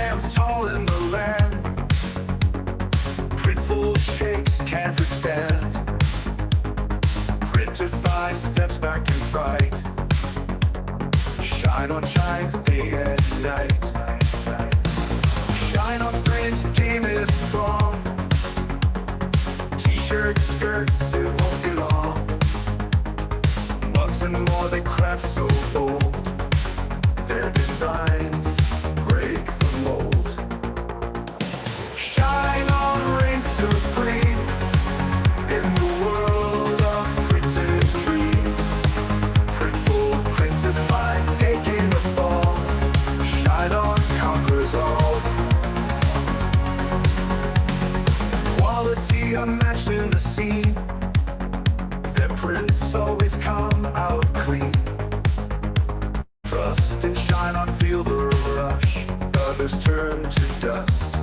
stands tall in the land. Printful shapes can't withstand. Printify steps back in fright. Shine on shines day and night. Shine on print, game is strong. T-shirts, skirts, it won't be long. Mugs and more, they craft so bold. Their designs break the mold. Shine on, reign supreme in the world of printed dreams. Printful, printify, taking the fall. Shine on, conquers all. Quality unmatched in the scene. Their prints always come out clean. Trust and shine on, feel the rush. Others turn to dust.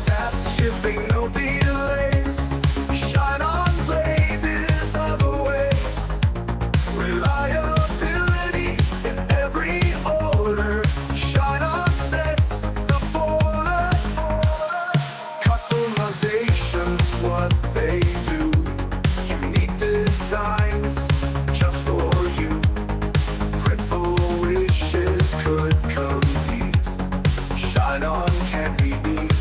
Fast shipping, no delays. Shine on, blazes other ways. Reliability in every order. Shine on sets the border. Customization's what they do. Unique designs just for you. Printful wishes could compete. Shine on, can't be beat.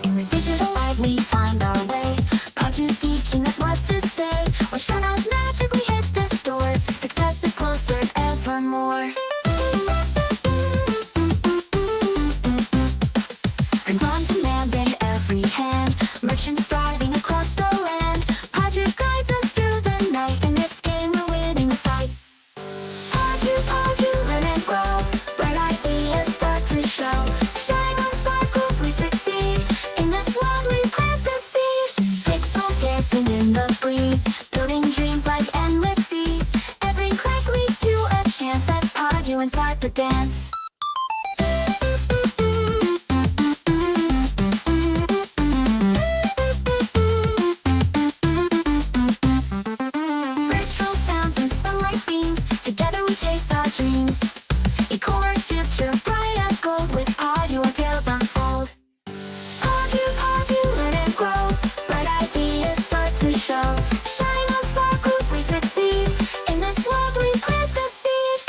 In the digital light we find our way. Project teaching us what to say. Or shine out's magic, we hit the stores. Success is closer evermore. Print on demand in every hand. Merchants thriving across the land. Project guides us through the night. In this game we're winning the fight. Project, learn and grow. Bright ideas start to show. Shine on sparkles, we succeed. In this world we plant the seed. Pixels dancing in the breeze. Building dreams like endless seas. Every click leads to a chance. That's Podu inside the dance. Ritual sounds and sunlight beams. Together we chase our dreams. E-commerce future bright as gold. With Podu our tales unfold. Podu, learn and grow. Bright ideas start to show. Shine on sparkles, we succeed. In this world we plant the seed.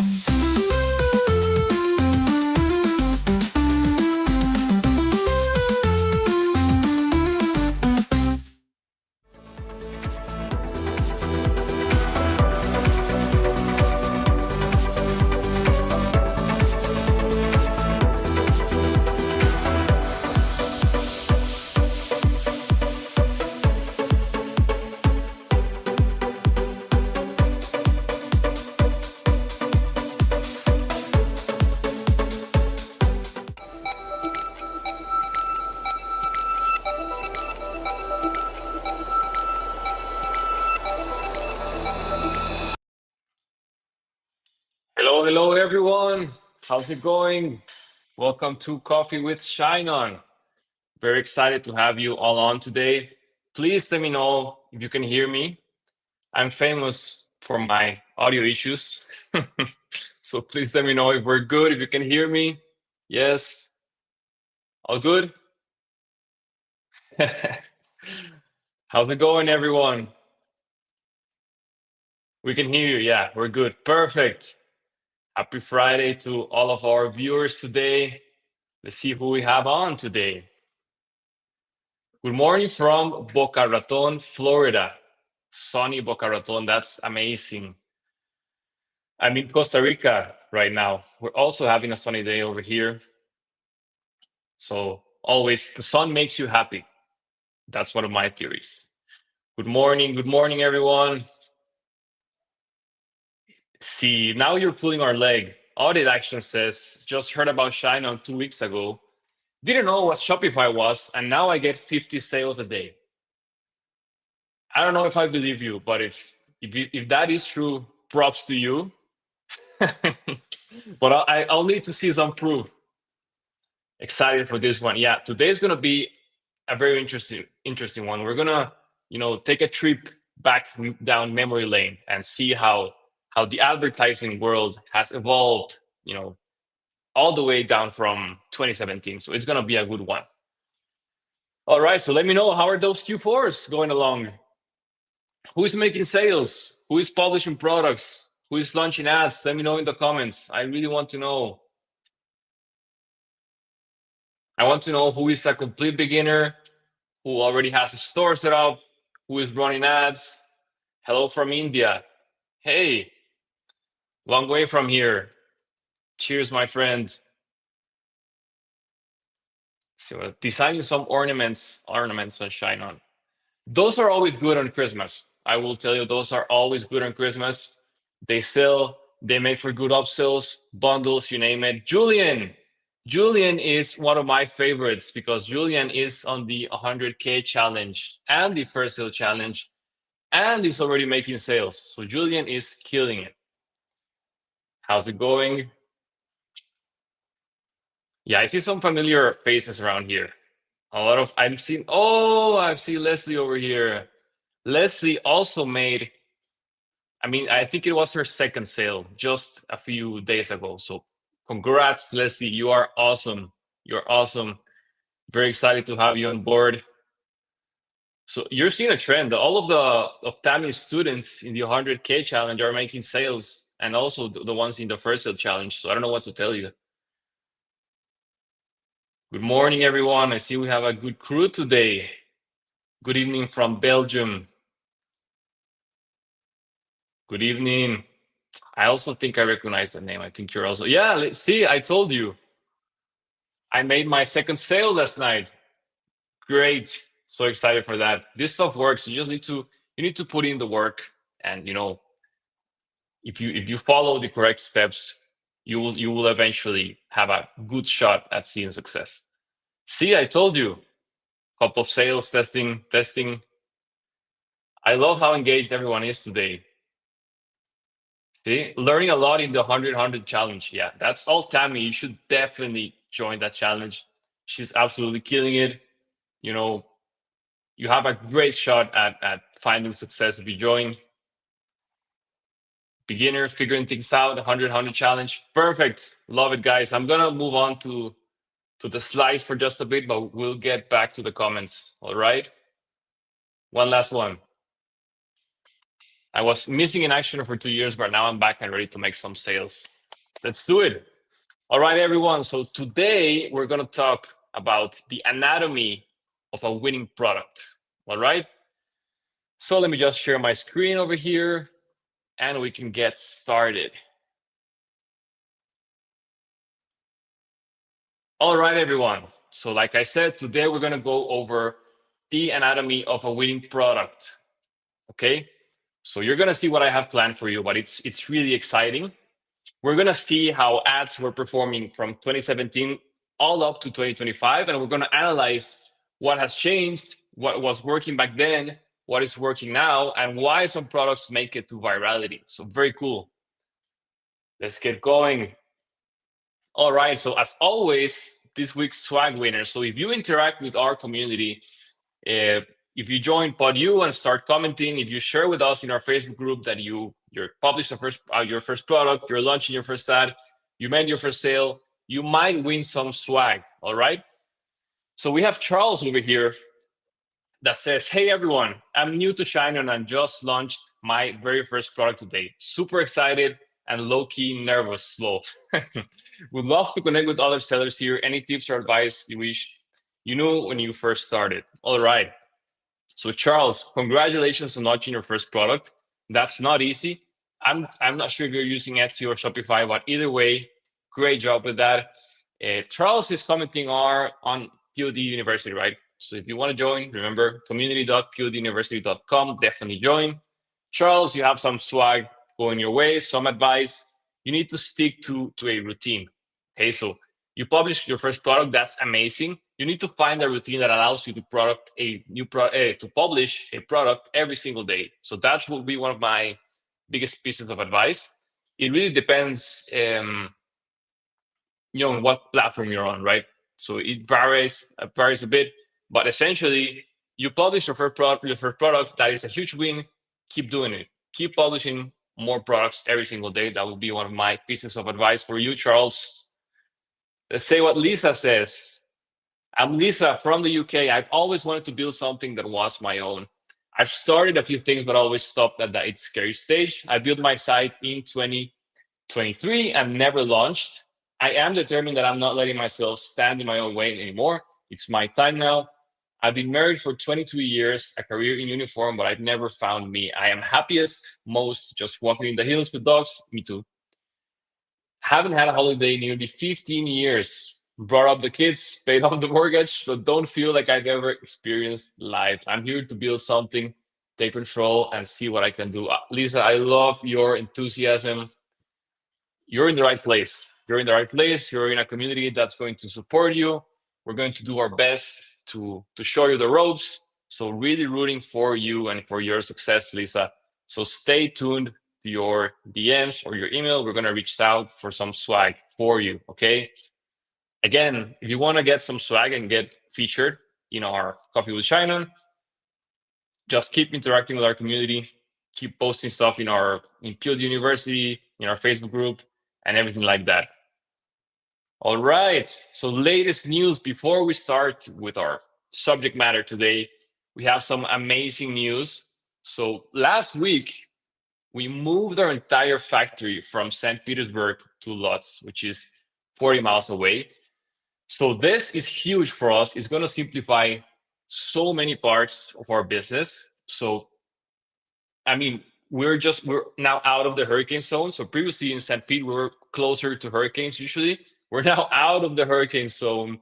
Hello, everyone. How's it going? Welcome to Coffee with Shine On. Very excited to have you all on today. Please let me know if you can hear me. I'm famous for my audio issues. So please let me know if we're good, if you can hear me. Yes, all good? How's it going, everyone? We can hear you. Yeah, we're good. Perfect. Happy Friday to all of our viewers today. Let's see who we have on today. Good morning from Boca Raton, Florida. Sunny Boca Raton. That's amazing. I'm in Costa Rica right now. We're also having a sunny day over here. So always the sun makes you happy. That's one of my theories. Good morning, everyone. See, now you're pulling our leg. Audit Action says, just heard about Shine On 2 weeks ago. Didn't know what Shopify was, and now I get 50 sales a day. I don't know if I believe you, but if that is true, props to you. But I'll need to see some proof. Excited for this one. Yeah, today's gonna be a very interesting one. We're gonna, take a trip back down memory lane and see how the advertising world has evolved, all the way down from 2017. So it's gonna be a good one. All right, so let me know, how are those Q4s going along? Who is making sales? Who is publishing products? Who is launching ads? Let me know in the comments. I really want to know. I want to know who is a complete beginner, who already has a store set up, who is running ads. Hello from India. Hey, long way from here. Cheers, my friend. So designing some ornaments on Shine On. Those are always good on Christmas. I will tell you, those are always good on Christmas. They sell, they make for good upsells, bundles, you name it. Julian is one of my favorites because Julian is on the 100K challenge and the first sale challenge, and is already making sales. So Julian is killing it. How's it going? Yeah, I see some familiar faces around here. I see Leslie over here. Leslie also made, I think it was her second sale just a few days ago. So congrats, Leslie. You are awesome. You're awesome. Very excited to have you on board. So you're seeing a trend. All of Tammy's students in the 100K challenge are making sales, and also the ones in the first sale challenge. So I don't know what to tell you. Good morning, everyone. I see we have a good crew today. Good evening from Belgium. Good evening. I also think I recognize the name. I think you're also, yeah, let's see, I told you. I made my second sale last night. Great. So excited for that. This stuff works. You just need to put in the work, and if you follow the correct steps, you will eventually have a good shot at seeing success. See, I told you. Couple of sales, testing. I love how engaged everyone is today. See, learning a lot in the 100 challenge. Yeah, that's all Tammy. You should definitely join that challenge. She's absolutely killing it. You have a great shot at finding success if you join. Beginner, figuring things out, 100 challenge. Perfect. Love it, guys. I'm gonna move on to the slides for just a bit, but we'll get back to the comments. All right. One last one. I was missing in action for 2 years, but now I'm back and ready to make some sales. Let's do it. All right, everyone. So today we're going to talk about the anatomy of a winning product. All right. So let me just share my screen over here and we can get started. All right, everyone. So like I said, today we're going to go over the anatomy of a winning product. Okay. So you're going to see what I have planned for you, but it's really exciting. We're going to see how ads were performing from 2017 all up to 2025, and we're going to analyze what has changed, what was working back then, what is working now, and why some products make it to virality. So very cool. Let's get going. All right. So as always, this week's swag winner. So if you interact with our community, if you join PodU and start commenting, if you share with us in our Facebook group that you're published your first product, you're launching your first ad, you made your first sale, you might win some swag. All right. So we have Charles over here that says, "Hey everyone, I'm new to China and just launched my very first product today. Super excited and low-key nervous, slow. Would love to connect with other sellers here. Any tips or advice you wish you knew when you first started?" All right. So Charles, congratulations on launching your first product. That's not easy. I'm not sure if you're using Etsy or Shopify, but either way, great job with that. Charles is commenting on POD University, right? So if you want to join, remember community.poduniversity.com, definitely join. Charles, you have some swag going your way, some advice. You need to stick to a routine. Okay, so you publish your first product, that's amazing. You need to find a routine that allows you to publish a product every single day. So that will be one of my biggest pieces of advice. It really depends, what platform you're on, right? So it varies a bit, but essentially, you publish your first product. That is a huge win. Keep doing it. Keep publishing more products every single day. That will be one of my pieces of advice for you, Charles. Let's say what Lisa says. I'm Lisa from the UK. I've always wanted to build something that was my own. I've started a few things, but always stopped at that it's scary stage. I built my site in 2023 and never launched. I am determined that I'm not letting myself stand in my own way anymore. It's my time now. I've been married for 22 years, a career in uniform, but I've never found me. I am happiest, most just walking in the hills with dogs. Me too. Haven't had a holiday in nearly 15 years. Brought up the kids, paid off the mortgage, so don't feel like I've ever experienced life. I'm here to build something, take control, and see what I can do. Lisa, I love your enthusiasm. You're in the right place. You're in the right place. You're in a community that's going to support you. We're going to do our best to show you the ropes. So really rooting for you and for your success, Lisa. So stay tuned to your DMs or your email. We're going to reach out for some swag for you, okay? Again, if you want to get some swag and get featured in our Coffee with China, just keep interacting with our community, keep posting stuff in POD University, in our Facebook group, and everything like that. All right, so latest news before we start with our subject matter today, we have some amazing news. So last week, we moved our entire factory from St. Petersburg to Lodz, which is 40 miles away. So this is huge for us. It's going to simplify so many parts of our business. So, I mean, we're now out of the hurricane zone. So previously in St. Pete, we were closer to hurricanes usually. We're now out of the hurricane zone,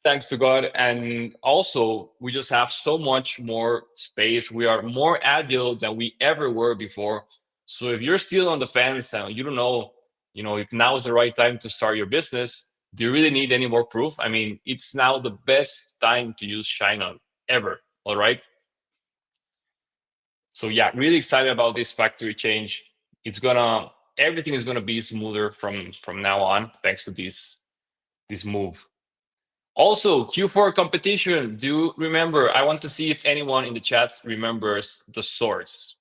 thanks to God. And also, we just have so much more space. We are more agile than we ever were before. So if you're still on the fence and you don't know, if now is the right time to start your business, do you really need any more proof? I mean, it's now the best time to use Shine ever, all right? So yeah, really excited about this factory change. Everything is gonna be smoother from now on, thanks to this move. Also, Q4 competition. Do you remember? I want to see if anyone in the chat remembers the swords.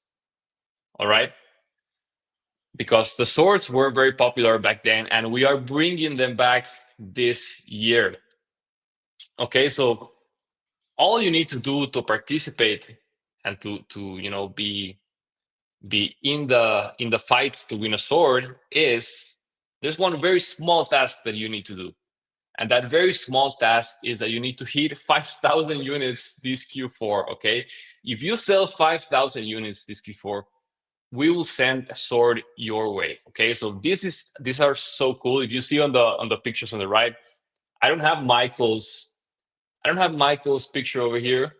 All right? Because the swords were very popular back then, and we are bringing them back this year. Okay, so all you need to do to participate and to be in the fight to win a sword is there's one very small task that you need to do, and that very small task is that you need to hit 5,000 units this Q4. Okay, if you sell 5,000 units this Q4, we will send a sword your way. Okay, so these are so cool. If you see on the pictures on the right, I don't have Michael's picture over here,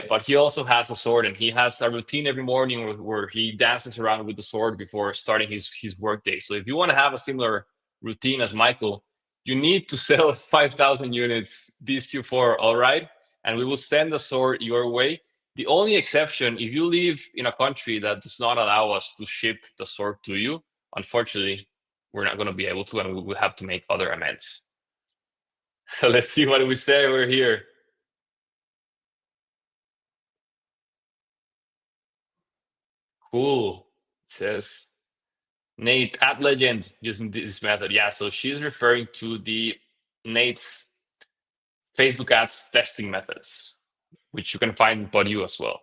but he also has a sword, and he has a routine every morning where he dances around with the sword before starting his work day. So if you want to have a similar routine as Michael, you need to sell 5,000 units this Q4, all right? And we will send the sword your way. The only exception, if you live in a country that does not allow us to ship the sword to you, unfortunately, we're not going to be able to, and we will have to make other amends. So let's see what we say. We're here. Cool. It says Nate App Legend using this method. Yeah, so she's referring to the Nate's Facebook ads testing methods, which you can find in PodU as well.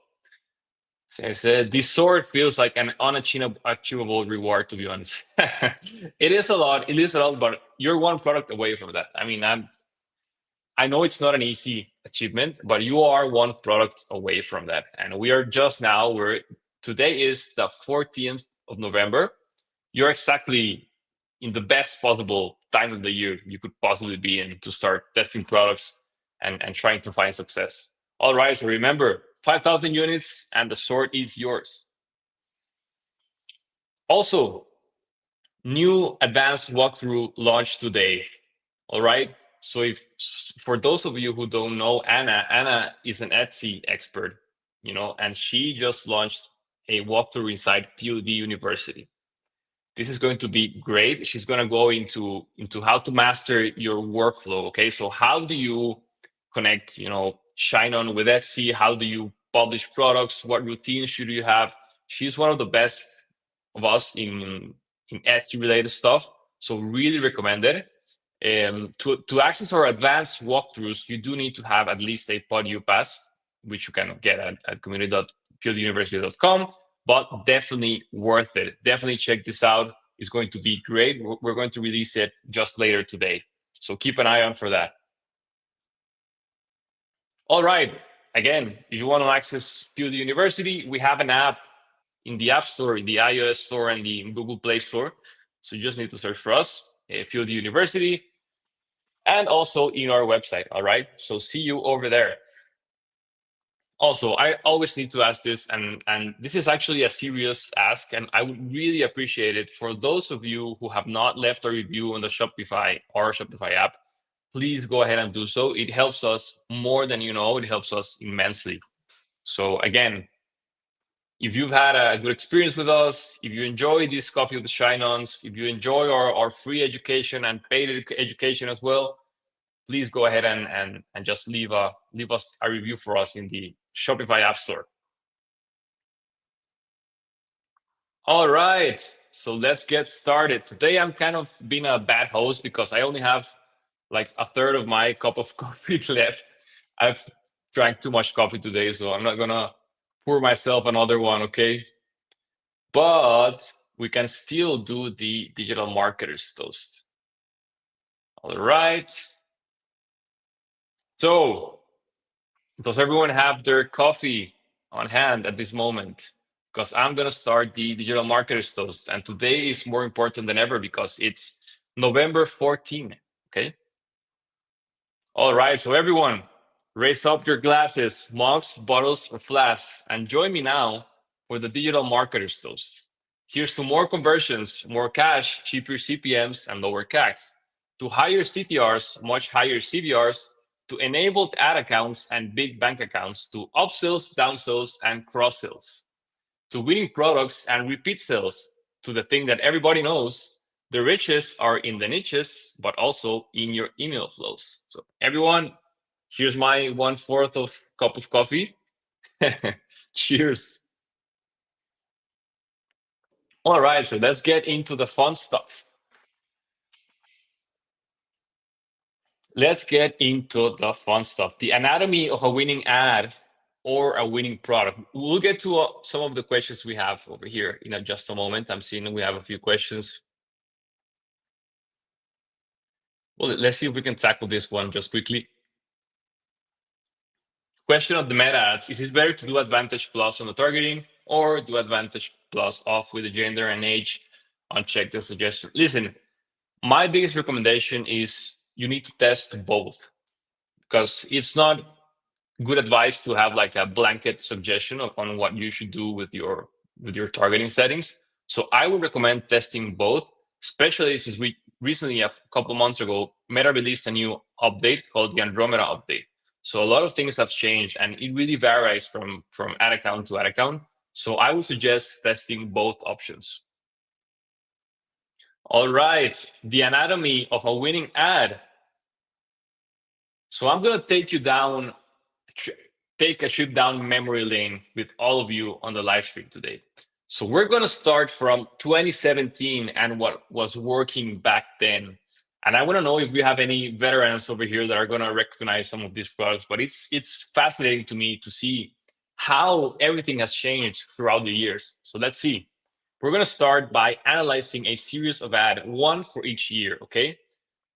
So I said, this sword feels like an unachievable reward, to be honest. It is a lot, but you're one product away from that. I mean, I know it's not an easy achievement, but you are one product away from that. And we are just now, today is the 14th of November. You're exactly in the best possible time of the year you could possibly be in to start testing products and trying to find success. All right, so remember, 5,000 units and the sword is yours. Also, new advanced walkthrough launched today. All right, so if for those of you who don't know Anna is an Etsy expert, and she just launched a walkthrough inside POD University. This is going to be great. She's going to go into how to master your workflow. Okay, so how do you connect, Shine-On with Etsy? How do you publish products? What routines should you have? She's one of the best of us in Etsy related stuff. So really recommend it. To access our advanced walkthroughs, you do need to have at least a PodU pass, which you can get at community.poduniversity.com. But definitely worth it. Definitely check this out. It's going to be great. We're going to release it just later today. So keep an eye on for that. All right. Again, if you want to access POD University, we have an app in the App Store, in the iOS Store, and the Google Play Store. So you just need to search for us, POD University, and also in our website. All right. So see you over there. Also, I always need to ask this, and this is actually a serious ask, and I would really appreciate it for those of you who have not left a review on the Shopify or Shopify app. Please go ahead and do so. It helps us more than you know. It helps us immensely. So again, if you've had a good experience with us, if you enjoy this Coffee with the Shine-Ons, if you enjoy our free education and paid education as well, please go ahead and just leave us a review for us in the Shopify App Store. All right, so let's get started. Today I'm kind of being a bad host because I only have like a third of my cup of coffee left. I've drank too much coffee today, so I'm not gonna pour myself another one, okay? But we can still do the digital marketers toast. All right. So, does everyone have their coffee on hand at this moment? Because I'm going to start the digital marketers toast. And today is more important than ever because it's November 14, okay? All right, so everyone, raise up your glasses, mugs, bottles, or flasks, and join me now for the digital marketers toast. Here's to more conversions, more cash, cheaper CPMs, and lower CACs. To higher CTRs, much higher CVRs, to enabled ad accounts and big bank accounts, to upsells, downsells, and cross-sells, to winning products and repeat sales, to the thing that everybody knows, the riches are in the niches, but also in your email flows. So everyone, here's my 1/4 of cup of coffee. Cheers. All right, so let's get into the fun stuff. Let's get into the fun stuff. The anatomy of a winning ad or a winning product. We'll get to some of the questions we have over here in just a moment. I'm seeing we have a few questions. Well, let's see if we can tackle this one just quickly. Question of the meta ads. Is it better to do Advantage Plus on the targeting or do Advantage Plus off with the gender and age? Uncheck the suggestion. Listen, my biggest recommendation is you need to test both because it's not good advice to have like a blanket suggestion on what you should do with your targeting settings. So I would recommend testing both, especially since we recently, a couple of months ago, Meta released a new update called the Andromeda update. So a lot of things have changed and it really varies from ad account to ad account. So I would suggest testing both options. All right, the anatomy of a winning ad. So I'm gonna take you down, take a trip down memory lane with all of you on the live stream today. So we're gonna start from 2017 and what was working back then. And I want to know if we have any veterans over here that are gonna recognize some of these products. But it's fascinating to me to see how everything has changed throughout the years. So let's see. We're gonna start by analyzing a series of ads, one for each year. Okay.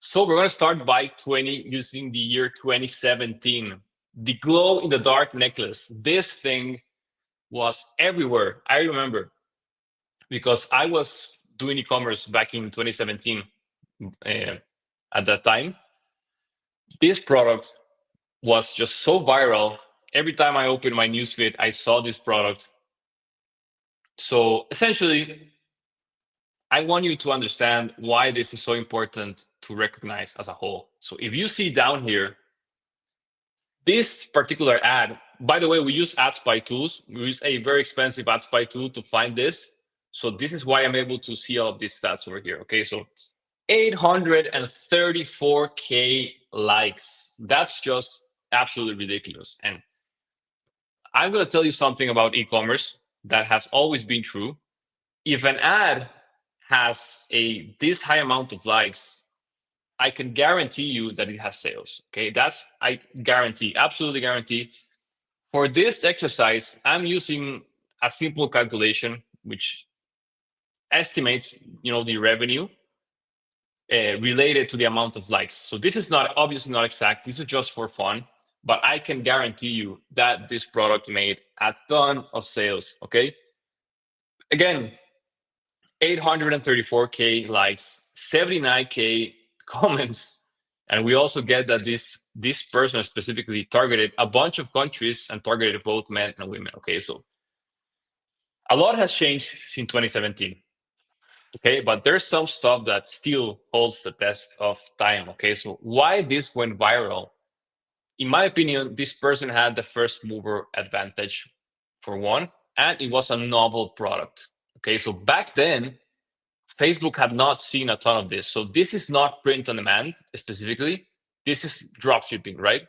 So we're going to start by using the year 2017. The glow in the dark necklace. This thing was everywhere. I remember because I was doing e-commerce back in 2017 at that time. This product was just so viral. Every time I opened my newsfeed, I saw this product. So essentially, I want you to understand why this is so important to recognize as a whole. So if you see down here, this particular ad, by the way, we use AdSpy tools. We use a very expensive AdSpy tool to find this. So this is why I'm able to see all of these stats over here. Okay, so 834K likes. That's just absolutely ridiculous. And I'm going to tell you something about e-commerce that has always been true. If an ad has this high amount of likes, I can guarantee you that it has sales. Okay, I guarantee, absolutely guarantee. For this exercise, I'm using a simple calculation which estimates, the revenue related to the amount of likes. So this is not obviously not exact. This is just for fun, but I can guarantee you that this product made a ton of sales. Okay, again, 834K likes, 79K comments, and we also get that this person specifically targeted a bunch of countries and targeted both men and women. Okay, so a lot has changed since 2017. Okay, but there's some stuff that still holds the test of time. Okay, so why this went viral? In my opinion, this person had the first mover advantage for one, and it was a novel product. Okay, so back then, Facebook had not seen a ton of this. So this is not print on demand specifically. This is drop shipping, right?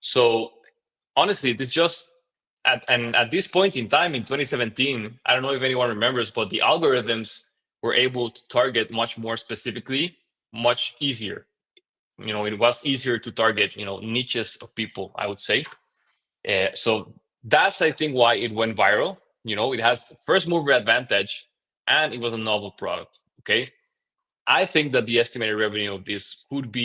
So honestly, this just at this point in time in 2017, I don't know if anyone remembers, but the algorithms were able to target much more specifically, much easier. It was easier to target, niches of people, I would say. So that's, I think, why it went viral. It has first mover advantage and it was a novel product. Okay. I think that the estimated revenue of this could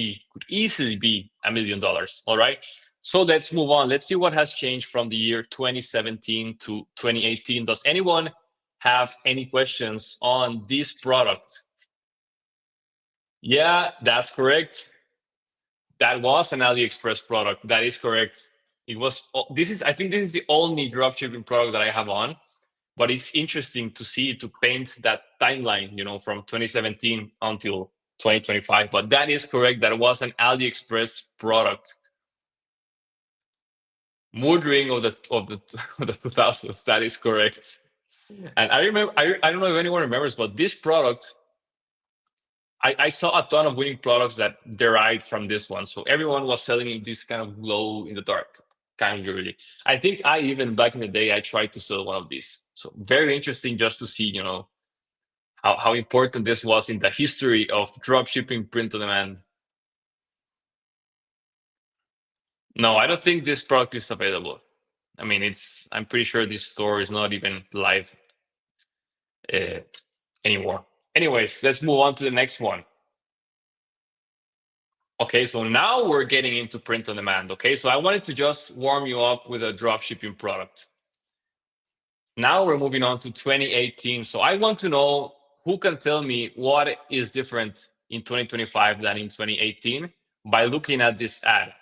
easily be $1 million. All right. So let's move on. Let's see what has changed from the year 2017 to 2018. Does anyone have any questions on this product? Yeah, that's correct. That was an AliExpress product. That is correct. I think this is the only dropshipping product that I have on, but it's interesting to paint that timeline, from 2017 until 2025. But that is correct. That was an AliExpress product. Mood ring of the 2000s. That is correct. And I remember, I don't know if anyone remembers, but this product, I saw a ton of winning products that derived from this one. So everyone was selling this kind of glow in the dark kind of jewelry. I think even back in the day, I tried to sell one of these. So very interesting just to see, how important this was in the history of dropshipping print on demand. No, I don't think this product is available. I mean, I'm pretty sure this store is not even live anymore. Anyways, let's move on to the next one. Okay, so now we're getting into print on demand. Okay, so I wanted to just warm you up with a dropshipping product. Now we're moving on to 2018. So I want to know who can tell me what is different in 2025 than in 2018 by looking at this ad.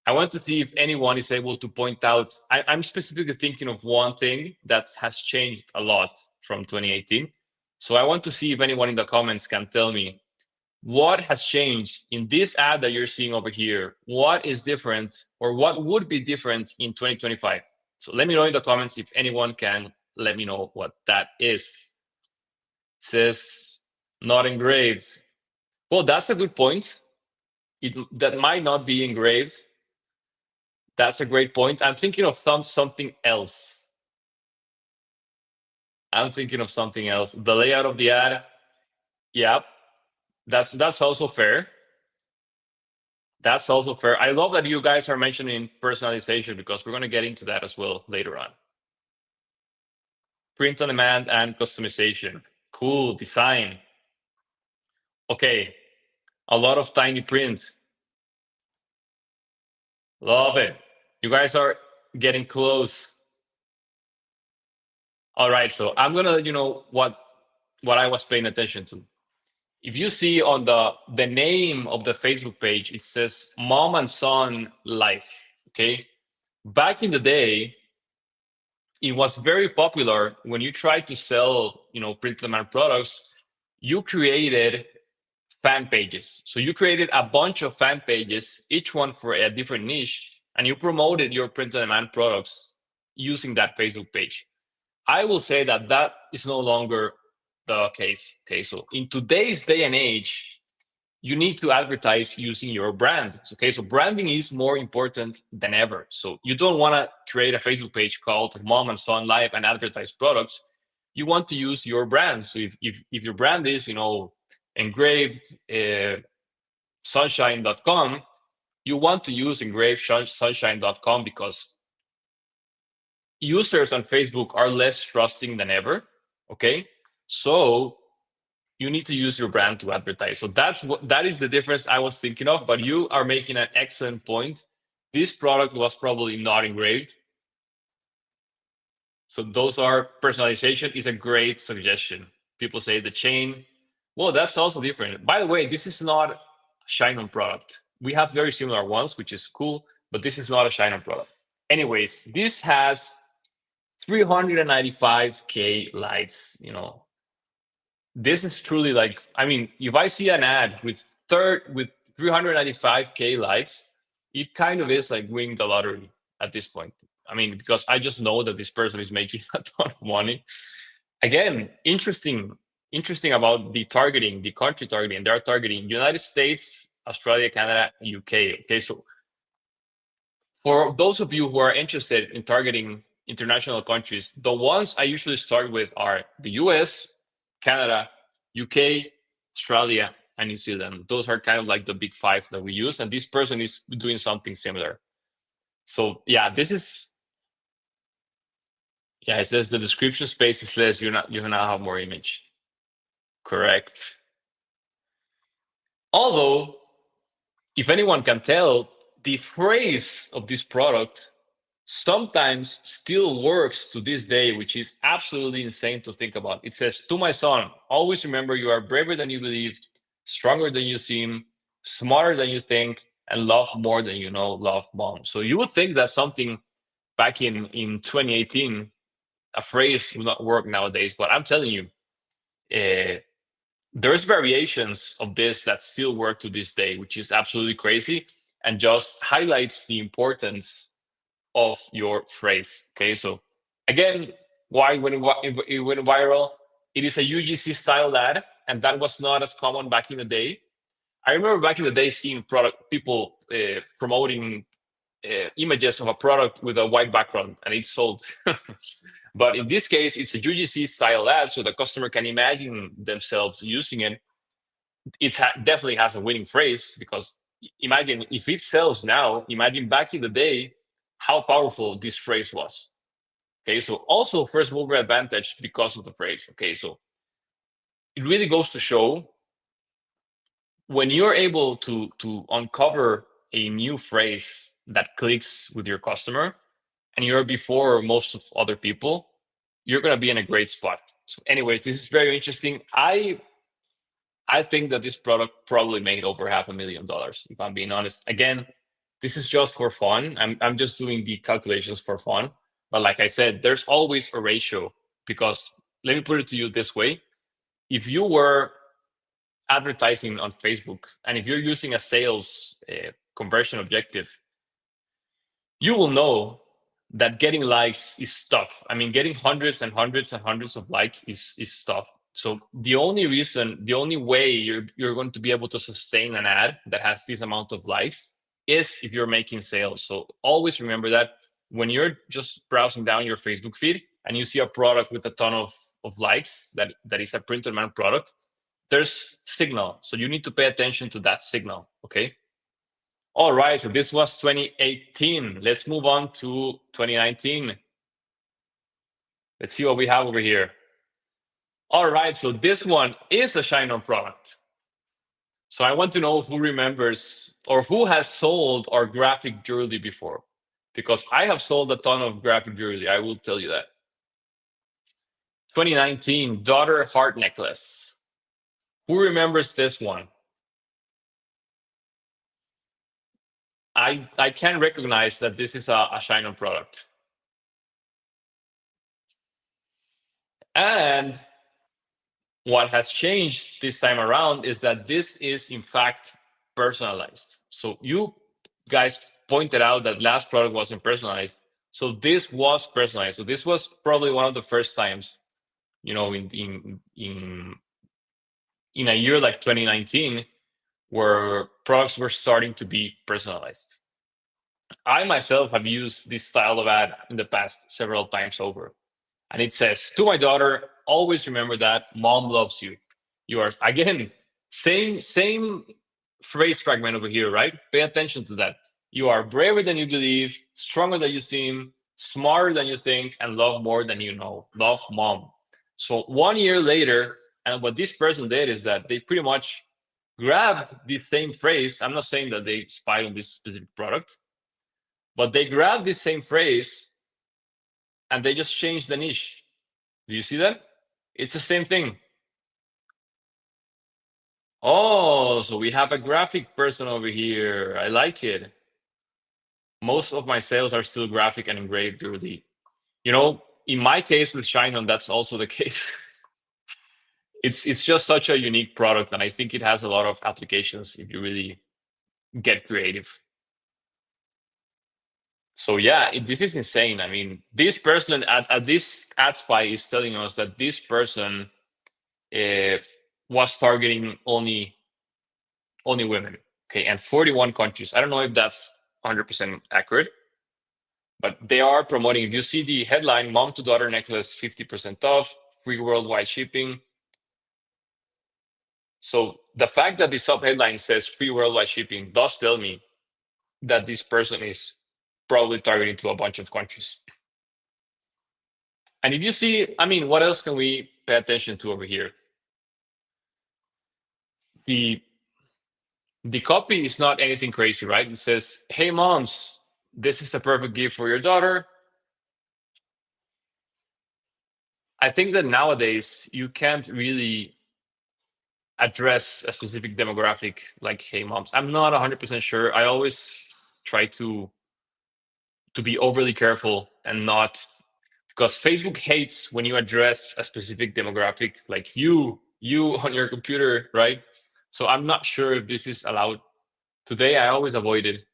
I want to see if anyone is able to point out, I'm specifically thinking of one thing that has changed a lot from 2018. So I want to see if anyone in the comments can tell me what has changed in this ad that you're seeing over here. What is different, or what would be different in 2025? So let me know in the comments if anyone can let me know what that is. It says Not engraved. Well, that's a good point. That might not be engraved. That's a great point. I'm thinking of something else. I'm thinking of something else. The layout of the ad. Yeah, that's also fair. That's also fair. I love that you guys are mentioning personalization because we're going to get into that as well later on. Print on demand and customization. Cool design. Okay, a lot of tiny prints. Love it. You guys are getting close. All right, so I'm gonna, what I was paying attention to. If you see on the name of the Facebook page, it says Mom and Son Life. Okay, back in the day, it was very popular when you tried to sell, print-on-demand products. You created fan pages. So you created a bunch of fan pages, each one for a different niche, and you promoted your print-on-demand products using that Facebook page. I will say that that is no longer the case. Okay, so in today's day and age, you need to advertise using your brand. Okay, so branding is more important than ever. So you don't want to create a Facebook page called Mom and Son Life and advertise products. You want to use your brand. So if your brand is, engraved sunshine.com, you want to use engraved sunshine.com because users on Facebook are less trusting than ever. Okay, so you need to use your brand to advertise. So that is the difference I was thinking of. But you are making an excellent point. This product was probably not engraved. So those are personalization is a great suggestion. People say the chain. Well, that's also different. By the way, this is not a Shine-On product. We have very similar ones, which is cool, but this is not a Shine-On product. Anyways, this has 395K likes, This is truly like, if I see an ad with 395K likes, it kind of is like winning the lottery at this point. Because I just know that this person is making a ton of money. Again, interesting about the targeting, the country targeting. They're targeting United States, Australia, Canada, UK. Okay, so for those of you who are interested in targeting international countries, the ones I usually start with are the US, Canada, UK, Australia, and New Zealand. Those are kind of like the big five that we use. And this person is doing something similar. So yeah, it says the description space is less, you now have more image. Correct. Although, if anyone can tell, the phrase of this product sometimes still works to this day, which is absolutely insane to think about. It says, to my son, always remember you are braver than you believe, stronger than you seem, smarter than you think, and love more than you know, love mom. So you would think that something back in 2018, a phrase would not work nowadays, but I'm telling you, there's variations of this that still work to this day, which is absolutely crazy and just highlights the importance of your phrase. Okay, so again, why it went viral? It is a UGC style ad, and that was not as common back in the day. I remember back in the day seeing people promoting images of a product with a white background, and it sold. But in this case, it's a UGC style ad, so the customer can imagine themselves using it. It definitely has a winning phrase because imagine if it sells now, imagine back in the day how powerful this phrase was. Okay, so also first mover advantage because of the phrase. Okay, so it really goes to show when you're able to uncover a new phrase that clicks with your customer and you're before most of other people, you're going to be in a great spot. So anyways, this is very interesting. I think that this product probably made over $500,000, if I'm being honest. Again, this is just for fun. I'm just doing the calculations for fun. But like I said, there's always a ratio because let me put it to you this way. If you were advertising on Facebook and if you're using a sales conversion objective, you will know that getting likes is tough. Getting hundreds and hundreds and hundreds of likes is tough. So the only way you're going to be able to sustain an ad that has this amount of likes is if you're making sales. So always remember that when you're just browsing down your Facebook feed and you see a product with a ton of likes that is a print on demand product, there's signal. So you need to pay attention to that signal. Okay. All right. So this was 2018. Let's move on to 2019. Let's see what we have over here. All right, so this one is a Shine On product. So I want to know who remembers or who has sold our graphic jewelry before, because I have sold a ton of graphic jewelry. I will tell you that. 2019 daughter heart necklace. Who remembers this one? I can recognize that this is a Shine On product. And what has changed this time around is that this is in fact personalized. So you guys pointed out that last product wasn't personalized. So this was personalized. So this was probably one of the first times, in a year like 2019, where products were starting to be personalized. I myself have used this style of ad in the past several times over. And it says, to my daughter, always remember that mom loves you. You are, again, same phrase fragment over here, right? Pay attention to that. You are braver than you believe, stronger than you seem, smarter than you think, and love more than you know. Love, mom. So 1 year later, and what this person did is that they pretty much grabbed the same phrase. I'm not saying that they spied on this specific product, but they grabbed this same phrase and they just changed the niche. Do you see that? It's the same thing. Oh, so we have a graphic person over here. I like it. Most of my sales are still graphic and engraved jewelry. In my case with Shine On, that's also the case. It's just such a unique product, and I think it has a lot of applications if you really get creative. So yeah, this is insane. I mean, this person at this ad spy is telling us that this person was targeting only women. Okay, and 41 countries. I don't know if that's 100% accurate, but they are promoting. If you see the headline, mom to daughter necklace 50% off, free worldwide shipping. So the fact that the sub headline says free worldwide shipping does tell me that this person is probably targeting to a bunch of countries. And if you see, what else can we pay attention to over here? The copy is not anything crazy, right? It says, hey moms, this is a perfect gift for your daughter. I think that nowadays you can't really address a specific demographic like hey moms. I'm not 100% sure. I always try to be overly careful and not, because Facebook hates when you address a specific demographic like you on your computer, right? So I'm not sure if this is allowed. Today, I always avoid it.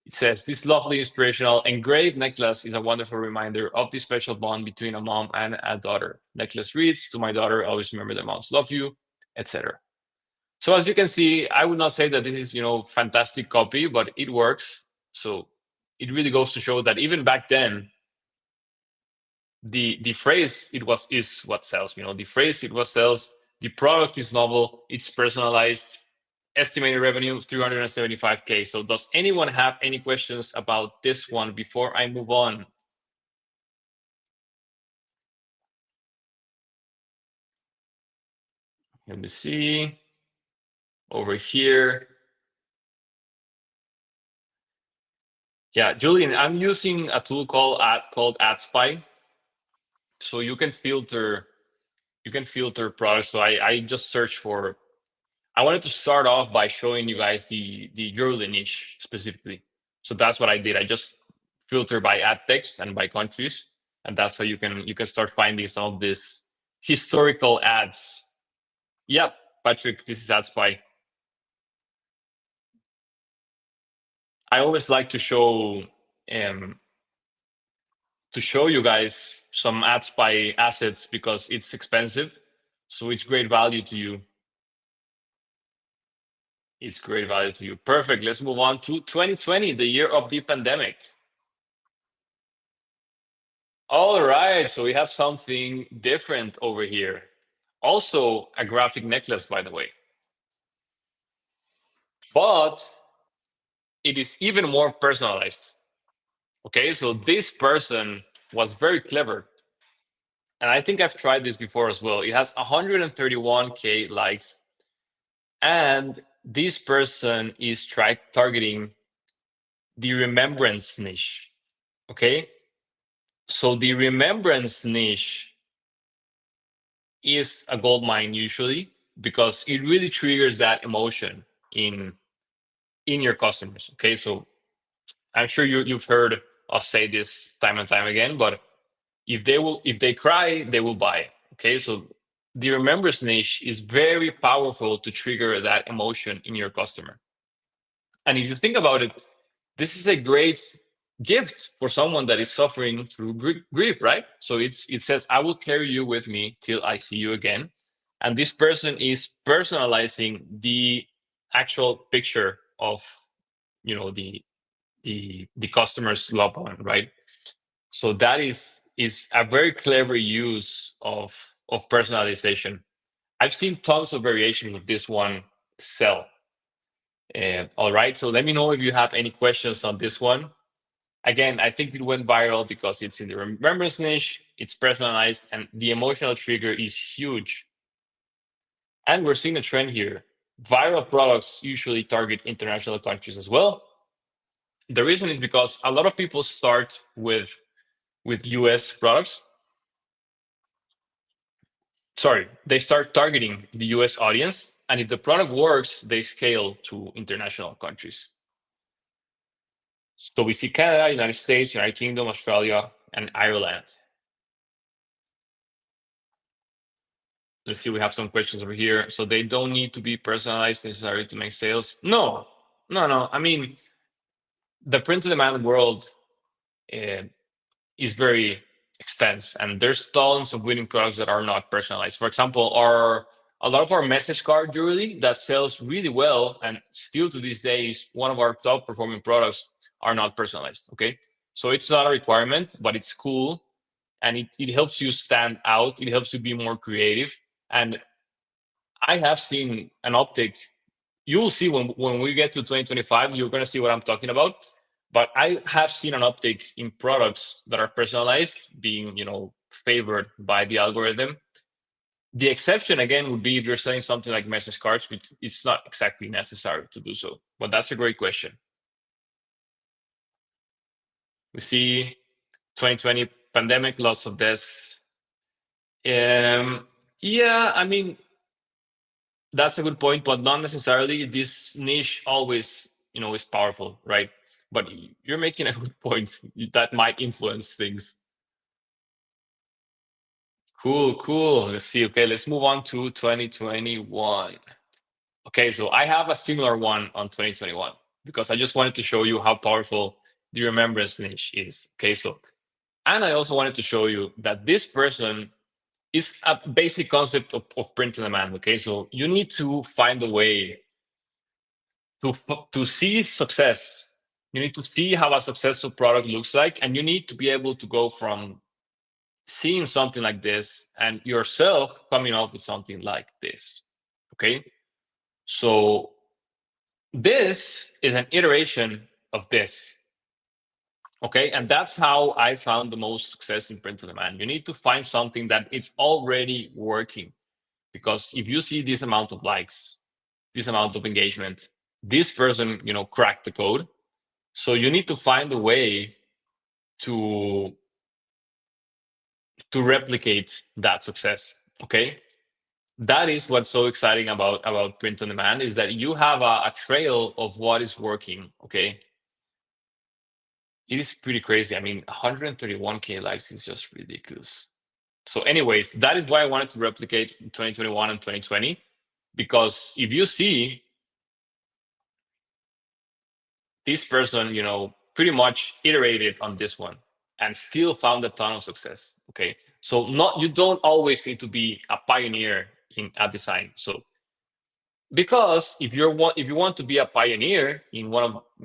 It says, this lovely, inspirational engraved necklace is a wonderful reminder of the special bond between a mom and a daughter. Necklace reads, to my daughter, always remember that moms love you, etc. So as you can see, I would not say that this is, fantastic copy, but it works. So it really goes to show that even back then, the phrase is what sells. The phrase it was sells. The product is novel. It's personalized. Estimated revenue 375K. So does anyone have any questions about this one before I move on? Let me see over here. Yeah, Julian, I'm using a tool called AdSpy. So you can filter products. So I just search for, I wanted to start off by showing you guys the jewelry niche specifically. So that's what I did. I just filter by ad text and by countries. And that's how you can start finding some of these historical ads. Yep, Patrick, this is AdSpy. I always like to show you guys some AdSpy assets because it's expensive. So it's great value to you. It's great value to you. Perfect. Let's move on to 2020, the year of the pandemic. All right, so we have something different over here. Also, a graphic necklace, by the way. But it is even more personalized. Okay, so this person was very clever. And I think I've tried this before as well. It has 131K likes. And this person is targeting the remembrance niche. Okay, so the remembrance niche is a gold mine usually because it really triggers that emotion in your customers. Okay, so I'm sure you've heard us say this time and time again, but if they cry, they will buy. Okay, so the remembrance niche is very powerful to trigger that emotion in your customer. And if you think about it, this is a great gift for someone that is suffering through grief, right? So it says, I will carry you with me till I see you again. And this person is personalizing the actual picture of, the customer's loved one, right? So that is a very clever use of personalization. I've seen tons of variation with this one sell. All right, so let me know if you have any questions on this one. Again, I think it went viral because it's in the remembrance niche, it's personalized, and the emotional trigger is huge. And we're seeing a trend here. Viral products usually target international countries as well. The reason is because a lot of people start with US products. Sorry, they start targeting the US audience, and if the product works, they scale to international countries. So we see Canada, United States, United Kingdom, Australia, and Ireland. Let's see, we have some questions over here. So they don't need to be personalized necessarily to make sales. No. I mean, the print-to-demand world is very extensive, and there's tons of winning products that are not personalized. For example, a lot of our message card jewelry that sells really well and still to this day is one of our top performing products are not personalized. Okay, so it's not a requirement, but it's cool, and it helps you stand out. It helps you be more creative, and I have seen an uptick. You'll see when we get to 2025, you're going to see what I'm talking about. But I have seen an uptick in products that are personalized being, favored by the algorithm. The exception, again, would be if you're selling something like message cards, which it's not exactly necessary to do so. But that's a great question. We see 2020 pandemic, lots of deaths. Yeah, I mean, that's a good point, but not necessarily. This niche always, is powerful, right? But you're making a good point that might influence things. Cool. Let's see. Okay, let's move on to 2021. Okay, so I have a similar one on 2021 because I just wanted to show you how powerful the remembrance niche is. Okay, so, and I also wanted to show you that this person is a basic concept of print on demand. Okay, so you need to find a way to see success. You need to see how a successful product looks like, and you need to be able to go from seeing something like this and yourself coming up with something like this. Okay, so this is an iteration of this. Okay, and that's how I found the most success in print on demand. You need to find something that it's already working, because if you see this amount of likes, this amount of engagement, this person, cracked the code. So you need to find a way to replicate that success. Okay, that is what's so exciting about print on demand, is that you have a trail of what is working. Okay, it is pretty crazy. I mean, 131K likes is just ridiculous. So anyways, that is why I wanted to replicate 2021 and 2020, because if you see this person, pretty much iterated on this one and still found a ton of success. Okay, so you don't always need to be a pioneer in a design. So because if you want to be a pioneer in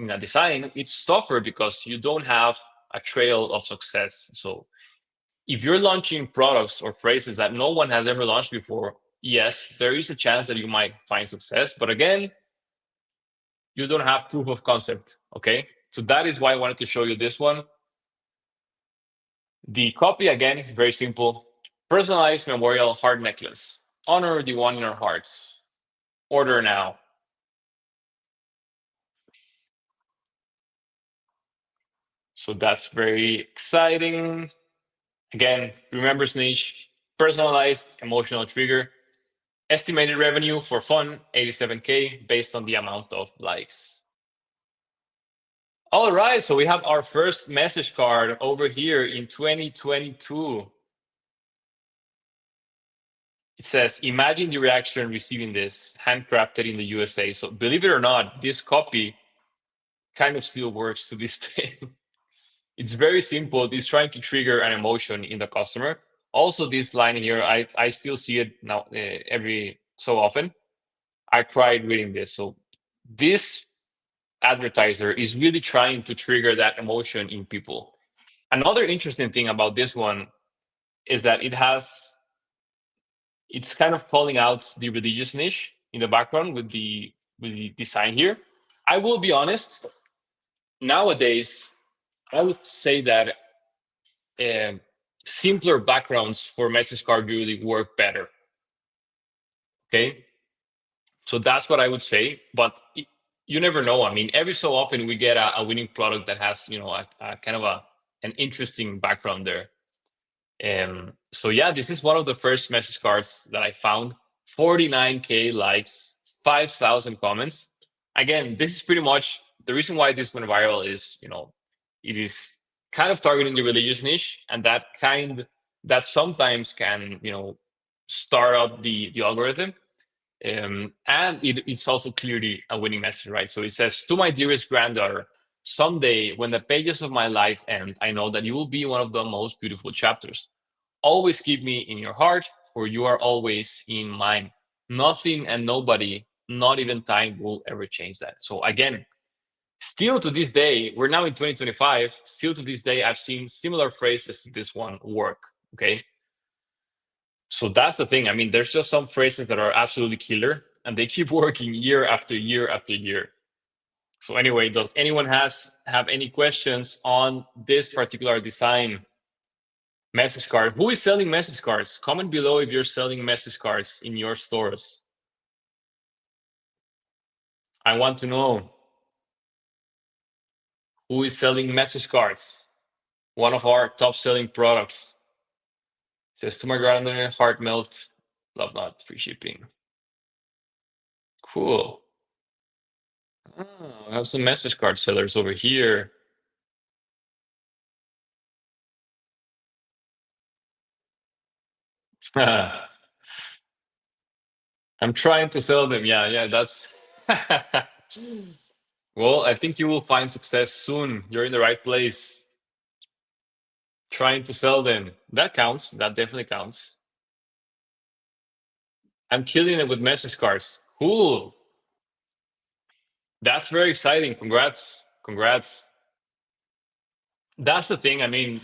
a design, it's tougher because you don't have a trail of success. So if you're launching products or phrases that no one has ever launched before, yes, there is a chance that you might find success. But again, you don't have proof of concept. Okay. So that is why I wanted to show you this one. The copy, again, very simple. Personalized memorial heart necklace. Honor the one in our hearts. Order now. So that's very exciting. Again, remember Sneesh, personalized emotional trigger. Estimated revenue for fun, 87K based on the amount of likes. All right, so we have our first message card over here in 2022. It says, imagine the reaction receiving this, handcrafted in the USA. So believe it or not, this copy kind of still works to this day. It's very simple. It's trying to trigger an emotion in the customer. Also, this line here, I still see it now every so often. I cried reading this. So this advertiser is really trying to trigger that emotion in people. Another interesting thing about this one is that it's kind of calling out the religious niche in the background with the design here. I will be honest, nowadays, I would say that simpler backgrounds for message card really work better. Okay, so that's what I would say. But you never know. I mean, every so often we get a winning product that has a kind of an interesting background there. So yeah, this is one of the first message cards that I found. 49K likes, 5,000 comments. Again, this is pretty much the reason why this went viral is, it is kind of targeting the religious niche, and that sometimes can, start up the algorithm. And it's also clearly a winning message, right? So it says, to my dearest granddaughter, someday when the pages of my life end, I know that you will be one of the most beautiful chapters. Always keep me in your heart, for you are always in mine. Nothing and nobody, not even time, will ever change that. So again, still to this day, we're now in 2025, still to this day, I've seen similar phrases to this one work, okay? So that's the thing. I mean, there's just some phrases that are absolutely killer, and they keep working year after year after year. So anyway, does anyone have any questions on this particular design message card? Who is selling message cards? Comment below if you're selling message cards in your stores. I want to know who is selling message cards. One of our top selling products. It says, to my grandmother, heart melt, love not, free shipping. Cool. Oh, I have some message card sellers over here. I'm trying to sell them. Yeah, that's. Well, I think you will find success soon. You're in the right place. Trying to sell them. That counts. That definitely counts. I'm killing it with message cards. Cool. That's very exciting. Congrats. That's the thing. I mean,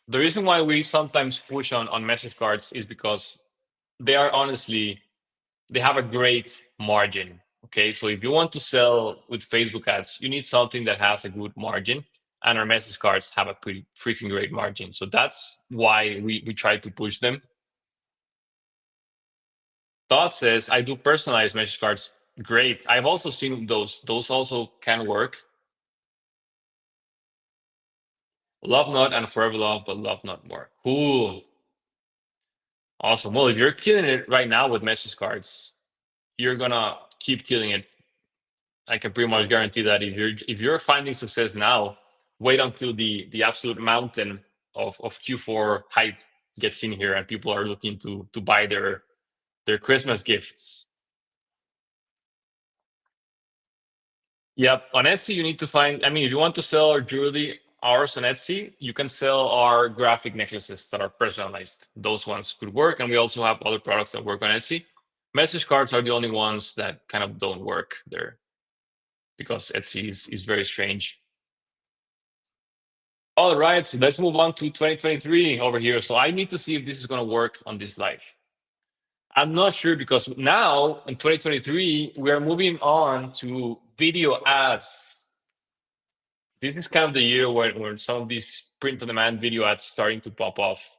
the reason why we sometimes push on message cards is because they have a great margin. Okay, so if you want to sell with Facebook ads, you need something that has a good margin, and our message cards have a pretty freaking great margin. So that's why we try to push them. Todd says, I do personalized message cards. Great. I've also seen those. Those also can work. Love not and forever love, but love not more. Cool. Awesome. Well, if you're killing it right now with message cards, you're gonna keep killing it. I can pretty much guarantee that if you're finding success now, wait until the absolute mountain of Q4 hype gets in here and people are looking to buy their Christmas gifts. Yep. On Etsy, you need to find, I mean, if you want to sell our jewelry, ours on Etsy, you can sell our graphic necklaces that are personalized. Those ones could work. And we also have other products that work on Etsy. Message cards are the only ones that kind of don't work there because Etsy is very strange. All right, so let's move on to 2023 over here. So I need to see if this is going to work on this live. I'm not sure because now in 2023, we are moving on to video ads. This is kind of the year where some of these print on demand video ads starting to pop off.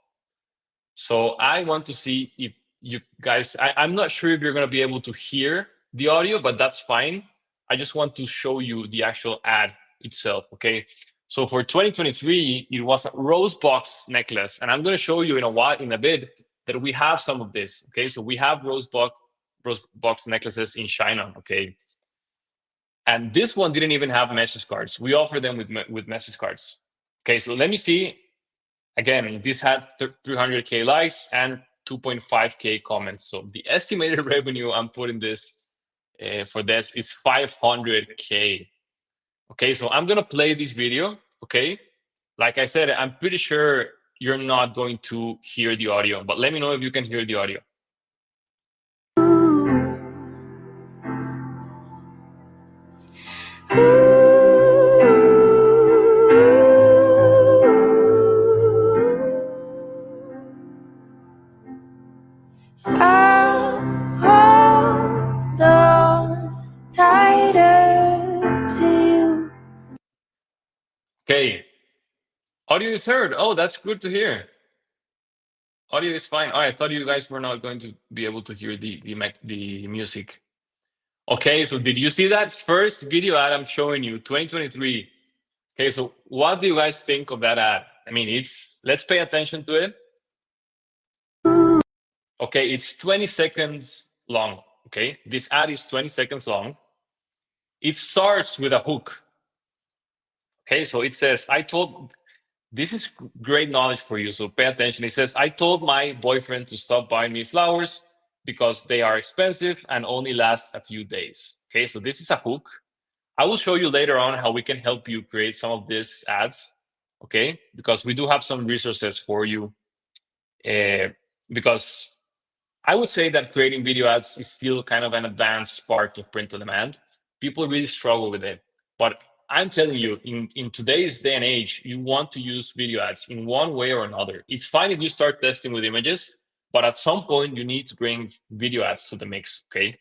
So I want to see if you guys, I'm not sure if you're going to be able to hear the audio, but that's fine. I just want to show you the actual ad itself, okay? So for 2023, it was a rose box necklace. And I'm going to show you in a bit that we have some of this, okay? So we have rose box necklaces in China, okay? And this one didn't even have message cards. We offer them with message cards. Okay, so let me see. Again, this had 300K likes and 2.5K comments. So the estimated revenue I'm putting this for this is 500K. Okay, so I'm gonna play this video. Okay, like I said, I'm pretty sure you're not going to hear the audio, but let me know if you can hear the audio. I'll hold on tighter to you. Okay, audio is heard. Oh, that's good to hear. Audio is fine. Oh, I thought you guys were not going to be able to hear the music. Okay, so did you see that first video ad I'm showing you, 2023? Okay, so what do you guys think of that ad? I mean, let's pay attention to it. Okay, it's 20 seconds long. Okay, this ad is 20 seconds long. It starts with a hook. Okay, so it says, this is great knowledge for you, so pay attention. It says, I told my boyfriend to stop buying me flowers because they are expensive and only last a few days. Okay, so this is a hook. I will show you later on how we can help you create some of these ads, okay? Because we do have some resources for you. Because I would say that creating video ads is still kind of an advanced part of print on demand. People really struggle with it. But I'm telling you, in today's day and age, you want to use video ads in one way or another. It's fine if you start testing with images, but at some point you need to bring video ads to the mix, okay?